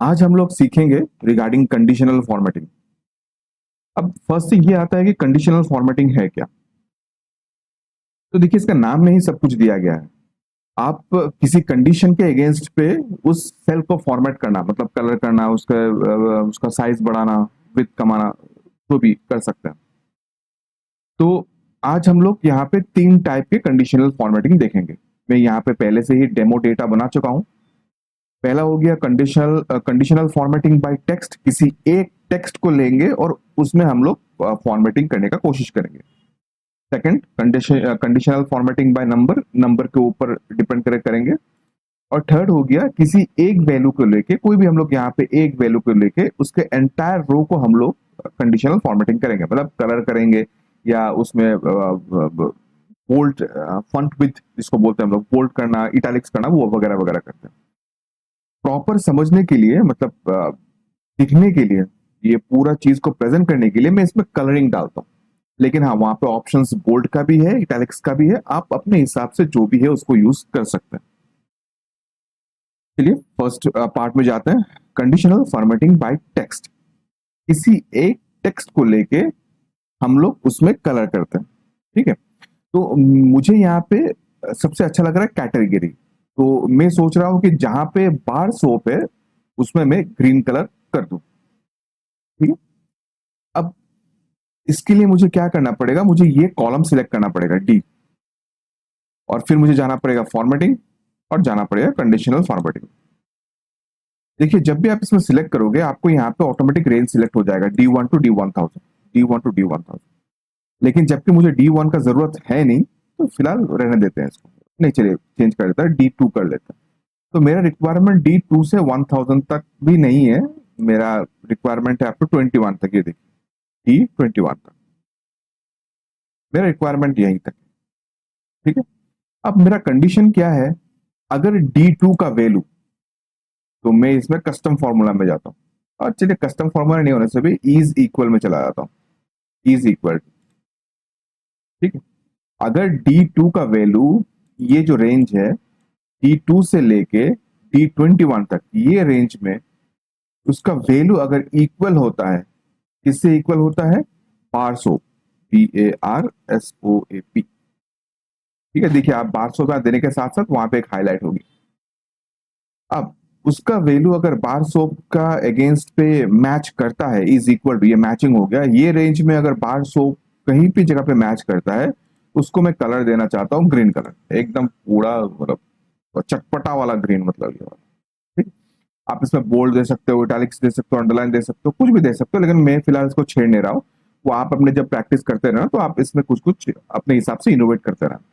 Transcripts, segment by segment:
आज हम लोग सीखेंगे रिगार्डिंग कंडीशनल फॉर्मेटिंग। अब फर्स्ट थिंग ये आता है कि कंडीशनल फॉर्मेटिंग है क्या। तो देखिए, इसका नाम में ही सब कुछ दिया गया है। आप किसी कंडीशन के अगेंस्ट पे उस सेल को फॉर्मेट करना, मतलब कलर करना, उसका साइज बढ़ाना, विड्थ कमाना, जो भी कर सकते हैं। तो आज हम लोग यहाँ पे तीन टाइप के कंडीशनल फॉर्मेटिंग देखेंगे। मैं यहाँ पे पहले से ही डेमो डेटा बना चुका हूँ। पहला हो गया कंडीशनल फॉर्मेटिंग बाय टेक्स्ट। किसी एक टेक्स्ट को लेंगे और उसमें हम लोग फॉर्मेटिंग करने का कोशिश करेंगे। Second, conditional formatting by number, number के ऊपर डिपेंड करेंगे। और थर्ड हो गया किसी एक वैल्यू को लेके, कोई भी हम लोग यहाँ पे एक वैल्यू को लेके उसके एंटायर रो को हम लोग कंडीशनल फॉर्मेटिंग करेंगे, मतलब कलर करेंगे या उसमें बोल्ड फॉन्ट विड्थ जिसको बोलते हैं हम लोग, बोल्ड करना, इटैलिक्स करना, वो वगैरह वगैरह करते हैं। प्रॉपर समझने के लिए, मतलब दिखने के लिए, ये पूरा चीज को प्रेजेंट करने के लिए मैं इसमें कलरिंग डालता हूँ। लेकिन हाँ, वहां पे ऑप्शंस बोल्ड का भी है, इटैलिक्स का भी है, आप अपने हिसाब से जो भी है उसको यूज कर सकते हैं। चलिए फर्स्ट पार्ट में जाते हैं, कंडीशनल फॉर्मेटिंग बाय टेक्स्ट। किसी एक टेक्स्ट को लेके हम लोग उसमें कलर करते हैं। ठीक है, तो मुझे यहाँ पे सबसे अच्छा लग रहा है कैटेगरी। तो मैं सोच रहा हूं कि जहां पे बार सोप है उसमें मैं ग्रीन कलर कर दूं। ठीक है, अब इसके लिए मुझे क्या करना पड़ेगा, मुझे ये कॉलम सिलेक्ट करना पड़ेगा डी, और फिर मुझे जाना पड़ेगा फॉर्मेटिंग और जाना पड़ेगा कंडीशनल फॉर्मेटिंग। देखिए, जब भी आप इसमें सिलेक्ट करोगे आपको यहाँ पे ऑटोमेटिक रेंज सिलेक्ट हो जाएगा D1 to D1000, D1 to D1000। लेकिन जबकि मुझे D1 का जरूरत है नहीं, तो फिलहाल रहने देते हैं इसको। नहीं, चलिए चेंज कर देता है, D2 कर लेते हैं। तो मेरा रिक्वायरमेंट D2 से 1000 तक भी नहीं है, मेरा रिक्वायरमेंट है अप टू 21 तक। ये देखिए, D21 तक मेरा रिक्वायरमेंट यहीं तक। ठीक है, अब मेरा कंडीशन क्या है, अगर D2 का वैल्यू, तो मैं इसमें कस्टम फॉर्मूला में जाता हूँ। और चलिए, कस्टम फॉर्मूला नहीं होने से भी इज इक्वल में चला जाता हूँ, इज इक्वल। ठीक है, अगर D2 का वैल्यू, ये जो रेंज है D2 से लेके D21 तक, ये रेंज में उसका वैल्यू अगर इक्वल होता है, किससे इक्वल होता है, बार सोप, BARSOAP। ठीक है, देखिए, आप बार सोप देने के साथ साथ वहां पे एक हाईलाइट होगी। अब उसका वैल्यू अगर बार सोप का अगेंस्ट पे मैच करता है, इज इक्वल टू, ये मैचिंग हो गया, ये रेंज में अगर बार सोप कहीं भी जगह पे मैच करता है, उसको मैं कलर देना चाहता हूँ ग्रीन कलर, एकदम पूरा, मतलब चटपटा वाला ग्रीन, मतलब ये वाला। ठीक, आप इसमें बोल्ड दे सकते हो, इटैलिक्स दे सकते हो, अंडरलाइन दे सकते हो, कुछ भी दे सकते हो, लेकिन मैं फिलहाल इसको छेड़ नहीं रहा हूँ। वो आप अपने जब प्रैक्टिस करते रहना, तो आप इसमें कुछ कुछ अपने हिसाब से इनोवेट करते रहना।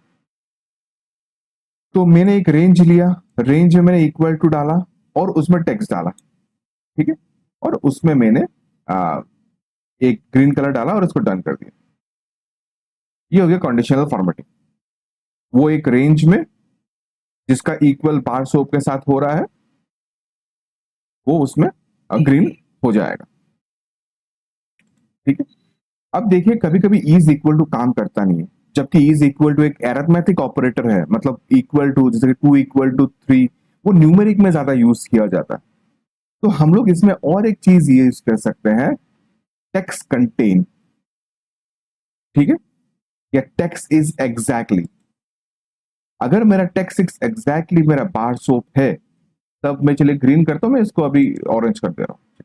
तो मैंने एक रेंज लिया, रेंज में मैंने इक्वल टू डाला और उसमें टेक्स्ट डाला। ठीक है, और उसमें मैंने एक ग्रीन कलर डाला और इसको डन कर दिया। ये हो गया कंडीशनल फॉर्मेटिंग। वो एक रेंज में जिसका इक्वल बार सोप के साथ हो रहा है, वो उसमें ग्रीन हो जाएगा। ठीक है, अब देखिए, कभी कभी इज इक्वल टू काम करता नहीं है, जबकि इज इक्वल टू एक एरिथमेटिक ऑपरेटर है, मतलब इक्वल टू, जैसे कि 2 इक्वल टू 3, वो न्यूमेरिक में ज्यादा यूज किया जाता है। तो हम लोग इसमें और एक चीज यूज कर सकते हैं, टेक्स्ट कंटेन। ठीक है, या टेक्स्ट इज एग्जैक्टली। अगर मेरा टेक्स्ट एग्जैक्टली मेरा बार सोप है, तब मैं, चलिए ग्रीन करता हूं, मैं इसको अभी ऑरेंज कर दे रहा हूं।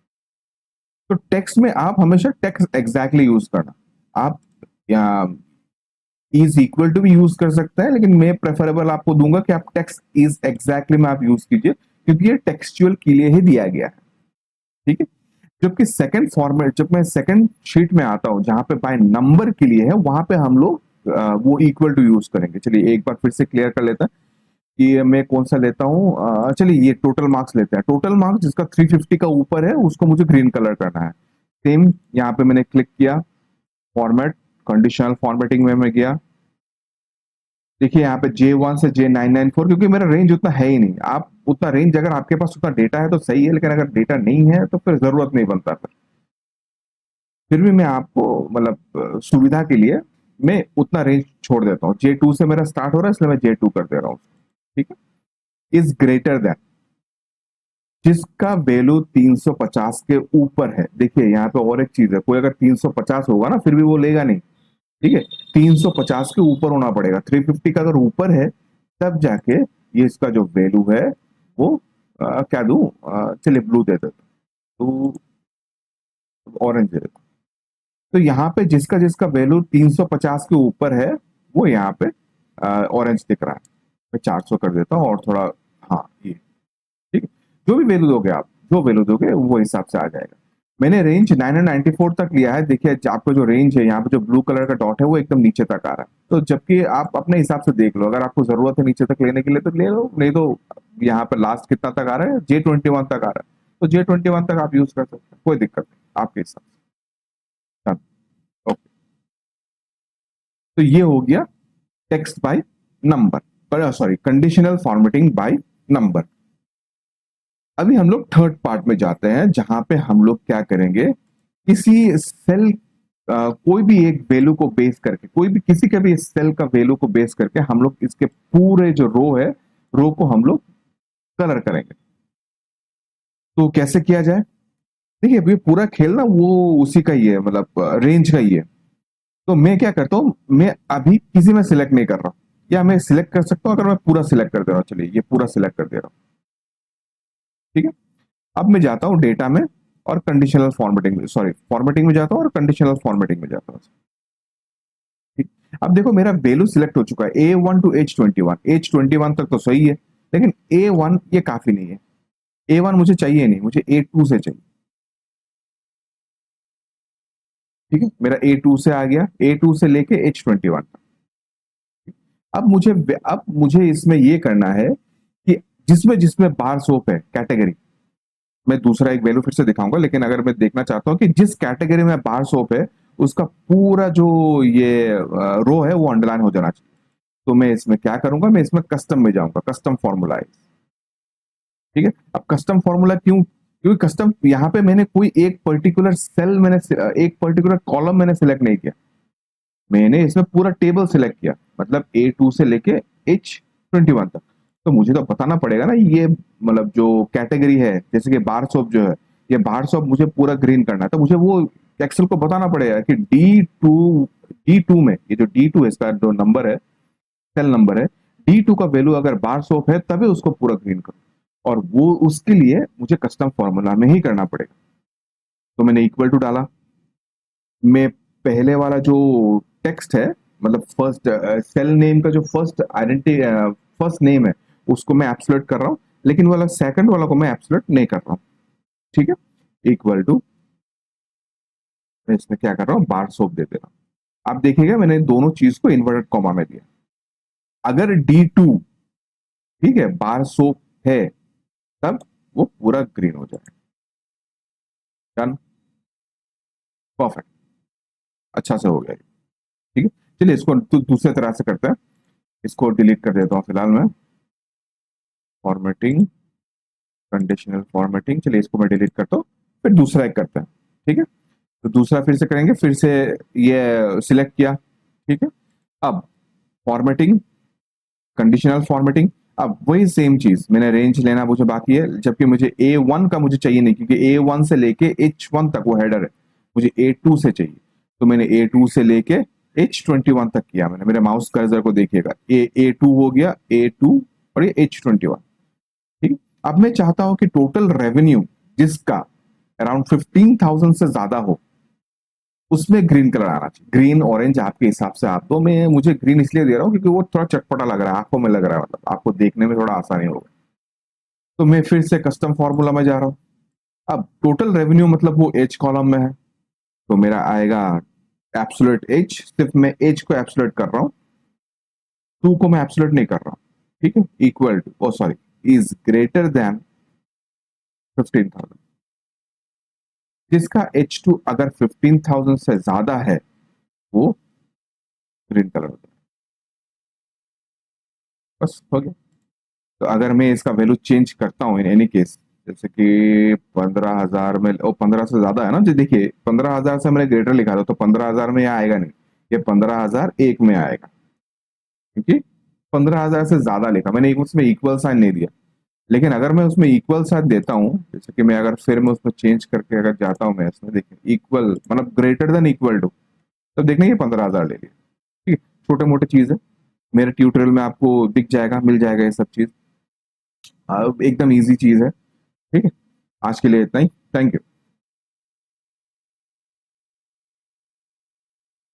तो टेक्स्ट में आप हमेशा टेक्स्ट एग्जैक्टली यूज करना। आप इज इक्वल टू भी यूज कर सकते हैं, लेकिन मैं प्रेफरेबल आपको दूंगा कि आप टेक्स्ट इज एग्जैक्टली में आप यूज कीजिए, क्योंकि ये टेक्सचुअल के लिए ही दिया गया है। ठीक है, जबकि सेकंड फॉर्मेट, जब मैं सेकंड शीट में आता हूं जहां पे बाय नंबर के लिए है, वहां पे हम लोग वो इक्वल टू यूज करेंगे। चलिए एक बार फिर से क्लियर कर लेते हैं कि मैं कौन सा लेता हूँ। चलिए ये टोटल मार्क्स लेते हैं। टोटल मार्क्स जिसका 350 का ऊपर है, उसको मुझे ग्रीन कलर करना है। सेम यहाँ पे मैंने क्लिक किया, फॉर्मेट, कंडीशनल फॉर्मेटिंग में मैं गया। देखिए यहाँ पे J1 से J994, क्योंकि मेरा रेंज उतना है ही नहीं। आप उतना रेंज, अगर आपके पास उतना डेटा है तो सही है, लेकिन अगर डेटा नहीं है तो फिर जरूरत नहीं बनता। फिर भी मैं आपको, मतलब सुविधा के लिए मैं उतना रेंज छोड़ देता हूँ। J2 से मेरा स्टार्ट हो रहा है, इसलिए मैं J2 कर दे रहा हूँ। ठीक है, इज ग्रेटर देन। जिसका वैल्यू 350 के ऊपर है। देखिए यहाँ पे और एक चीज है, कोई अगर 350 होगा ना फिर भी वो लेगा नहीं, ठीक है, 350 के ऊपर होना पड़ेगा। 350 का अगर ऊपर है तब जाके ये इसका जो वैल्यू है वो क्या दूं, चलिए ब्लू दे देता, तो ऑरेंज दे देता। तो यहाँ पे जिसका जिसका वैल्यू 350 के ऊपर है वो यहाँ पे ऑरेंज दिख रहा है। मैं 400 कर देता हूँ और थोड़ा, हाँ ये ठीक है। जो भी वैल्यू दोगे आप, जो वैल्यू दोगे वो हिसाब से आ जाएगा। मैंने रेंज 994 तक लिया है। देखिए आपका जो रेंज है यहाँ पे जो ब्लू कलर का डॉट है वो एकदम नीचे तक आ रहा है। तो जबकि आप अपने हिसाब से देख लो, अगर आपको जरूरत है नीचे तक लेने के लिए तो ले लो, नहीं तो यहाँ पे लास्ट कितना तक आ रहा है, J21 तक आ रहा है, तो J21 तक आप यूज कर सकते हैं, कोई दिक्कत नहीं आपके हिसाब से। ओके, तो ये हो गया टेक्स्ट बाय नंबर, पर sorry conditional formatting by number. अभी हम लोग थर्ड पार्ट में जाते हैं जहां पे हम लोग क्या करेंगे, किसी सेल कोई भी एक वैल्यू को बेस करके, कोई भी किसी का भी सेल का वैल्यू को बेस करके हम लोग इसके पूरे जो रो है, रो को हम लोग कलर करेंगे। तो कैसे किया जाए, देखिए ये पूरा खेल ना वो उसी का ही है, मतलब रेंज का ही है। तो मैं क्या करता हूं, मैं अभी किसी में सिलेक्ट नहीं कर रहा हूं, या मैं सिलेक्ट कर सकता हूं अगर मैं पूरा सिलेक्ट कर दे रहा हूं। चलिए ये पूरा सिलेक्ट कर दे रहा हूं, ठीक है। अब मैं जाता हूं डेटा में और कंडीशनल फॉर्मेटिंग में, सॉरी फॉर्मेटिंग में जाता हूं और कंडीशनल फॉर्मेटिंग में जाता हूं, ठीक। अब देखो मेरा वैल्यू सिलेक्ट हो चुका है A1 टू H21, H21 तक तो सही है, लेकिन A1 ये काफी नहीं है। A1 मुझे चाहिए नहीं, मुझे A2 से चाहिए, ठीक है। मेरा A2 से आ गया, A2 से लेके H21 तक। अब मुझे इसमें ये करना है कि जिसमें जिसमें बार सोप है कैटेगरी, मैं दूसरा एक वैल्यू फिर से दिखाऊंगा, लेकिन अगर मैं देखना चाहता हूं कि जिस कैटेगरी में बार सोप है उसका पूरा जो ये रो है वो अंडरलाइन हो जाना चाहिए। तो मैं इसमें क्या करूंगा, मैं इसमें कस्टम में जाऊंगा, कस्टम फॉर्मूला, ठीक है। अब कस्टम फॉर्मूला क्यों, क्योंकि कस्टम यहाँ पे मैंने कोई एक पर्टिकुलर सेल, मैंने एक पर्टिकुलर कॉलम मैंने सिलेक्ट नहीं किया, मैंने इसमें पूरा टेबल सिलेक्ट किया, मतलब A2 से लेके H21 तक। तो मुझे तो बताना पड़ेगा ना ये, मतलब जो कैटेगरी है, जैसे कि बार सोप जो है, ये बार सोप मुझे पूरा ग्रीन करना है, तो मुझे वो एक्सेल को बताना पड़ेगा कि D2 में, ये जो D2 है इसका जो नंबर है, सेल नंबर है, D2 का वैल्यू अगर बार सोप है तभी उसको पूरा ग्रीन करो, और वो उसके लिए मुझे कस्टम फॉर्मूला में ही करना पड़ेगा। तो मैंने इक्वल टू डाला, मैं पहले वाला जो टेक्स्ट है, मतलब फर्स्ट सेल नेम का जो फर्स्ट नेम है उसको मैं एब्सोल्यूट कर रहा हूं, लेकिन वाला सेकंड वाला को मैं एब्सोल्यूट नहीं कर रहा हूं, ठीक है। इक्वल टू, मैं इसमें क्या कर रहा हूं, बार सोप दे दे रहा हूं। आप देखिएगा मैंने दोनों चीज को इन्वर्टेड कॉमा में दिया। अगर D2 ठीक है बार सोप है तब वो पूरा ग्रीन हो जाएगा। डन, परफेक्ट, अच्छा से हो गया, ठीक है। चलिए इसको दूसरे तरह से करते हैं, इसको डिलीट कर देता हूँ फिलहाल मैं, फॉर्मेटिंग, कंडीशनल फॉर्मेटिंग, चलिए इसको मैं डिलीट करता हूँ, फिर दूसरा एक करते हैं, ठीक है। तो दूसरा फिर से करेंगे, फिर से ये सिलेक्ट किया, ठीक है। अब फॉर्मेटिंग, कंडीशनल फॉर्मेटिंग, अब वही सेम चीज, मैंने रेंज लेना मुझे बाकी है, जबकि मुझे A1 का मुझे चाहिए नहीं, क्योंकि A1 से लेके H1 तक वो हेडर है, मुझे A2 से चाहिए। तो मैंने A2 से लेके H21 तक किया, मैंने मेरे माउस कर्सर को देखिएगा, A2 हो गया, A2 और ये H21, ठीक। अब मैं चाहता हूं कि टोटल रेवेन्यू जिसका अराउंड 15,000 से ज्यादा हो उसमें ग्रीन कलर आना चाहिए, ग्रीन ऑरेंज आपके हिसाब से आप दो, मैं मुझे ग्रीन इसलिए दे रहा हूँ क्योंकि वो थोड़ा चटपटा लग रहा है, आंखों में लग रहा है, मतलब आपको देखने में थोड़ा आसानी होगा। तो मैं फिर से कस्टम फॉर्मूला में जा रहा हूँ। अब टोटल रेवेन्यू मतलब वो एच कॉलम में है, तो मेरा आएगा एब्सोल्यूट एच, सिर्फ मैं एच को एब्सोल्यूट कर रहा हूँ, टू को मैं एब्सोल्यूट नहीं कर रहा हूँ, ठीक है। Equal to, oh sorry, is greater than 15,000, जिसका H2 अगर 15,000 से ज्यादा है वो ग्रीन कलर होता है, बस हो गया। तो अगर मैं इसका वैल्यू चेंज करता हूँ इन एनी केस, जैसे कि 15,000 में, ओ 15 से ज्यादा है ना जी, देखिए 15,000 से मैंने ग्रेटर लिखा था, तो 15,000 में यहाँ आएगा नहीं, ये 15,001 में आएगा, क्योंकि 15,000 से ज्यादा लिखा मैंने, उसमें इक्वल साइन नहीं दिया। लेकिन अगर मैं उसमें इक्वल साथ देता हूँ, जैसे कि मैं अगर फिर मैं उसमें चेंज करके अगर जाता हूँ, मैं इसमें देखिए इक्वल मतलब ग्रेटर देन इक्वल टू, तब देखना ये 15,000 ले लिया। ठीक है, छोटे मोटे चीज है, मेरे ट्यूटोरियल में आपको दिख जाएगा, मिल जाएगा ये सब चीज, एकदम इजी चीज है। ठीक है, आज के लिए इतना ही, थैंक यू।